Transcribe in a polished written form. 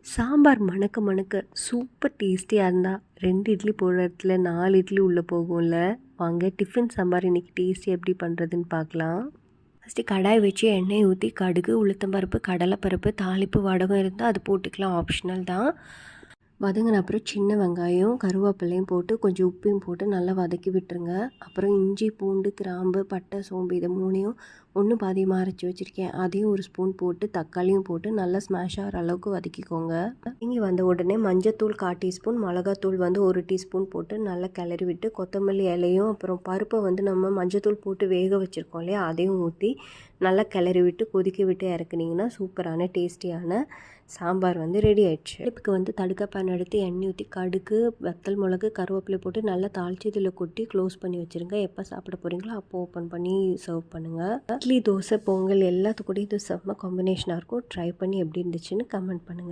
சாம்பார் மணக்க மணக்க சூப்பர் டேஸ்டியாக இருந்தால் 2 இட்லி போடுற இடத்துல 4 இட்லி உள்ளே போகும்ல. வாங்க டிஃபன் சாம்பார் இன்றைக்கி டேஸ்டி எப்படி பண்ணுறதுன்னு பார்க்கலாம். ஃபஸ்ட்டு கடாய் வச்சு எண்ணெய் ஊற்றி கடுகு, உளுத்தம்பருப்பு, கடலைப்பருப்பு, தாளிப்பு, வடகம் இருந்தால் அது போட்டுக்கலாம், ஆப்ஷனல் தான். வதங்கின அப்புறம் சின்ன வெங்காயம், கருவேப்பிலையும் போட்டு கொஞ்சம் உப்பையும் போட்டு நல்லா வதக்கி விட்டுருங்க. அப்புறம் இஞ்சி, பூண்டு, கிராம்பு, பட்டை, சோம்பு இதை 3ஐயும் ஒன்று பாதியமாக அரைச்சி வச்சுருக்கேன். அதையும் ஒரு ஸ்பூன் போட்டு தக்காளியும் போட்டு நல்லா ஸ்மாஷ் ஆகிற அளவுக்கு வதக்கிக்கோங்க. இங்கே வந்த உடனே மஞ்சத்தூள் 1/4 டீஸ்பூன், மிளகாத்தூள் 1 டீஸ்பூன் போட்டு நல்லா கிளறி விட்டு கொத்தமல்லி இலையும் அப்புறம் பருப்பை நம்ம மஞ்சத்தூள் போட்டு வேக வச்சுருக்கோம் இல்லையா, அதையும் ஊற்றி நல்லா கிளறி விட்டு கொதிக்க விட்டு இறக்குனிங்கன்னா சூப்பரான டேஸ்டியான சாம்பார் ரெடி ஆயிடுச்சு. அடுப்புக்கு தடுக்க பேன் எடுத்து எண்ணெய் ஊற்றி கடுகு, வத்தல் மிளகு, கருவேப்பிலை போட்டு நல்லா தாளித்து இதில் கொட்டி க்ளோஸ் பண்ணி வச்சுருங்க. எப்போ சாப்பிட போகிறீங்களோ அப்போ ஓப்பன் பண்ணி சர்வ் பண்ணுங்கள். இட்லி, தோசை, பொங்கல் எல்லாத்துக்கூடயும் இது செம்ம காம்பினேஷனாக இருக்கும். ட்ரை பண்ணி எப்படி இருந்துச்சுன்னு கமெண்ட் பண்ணுங்கள்.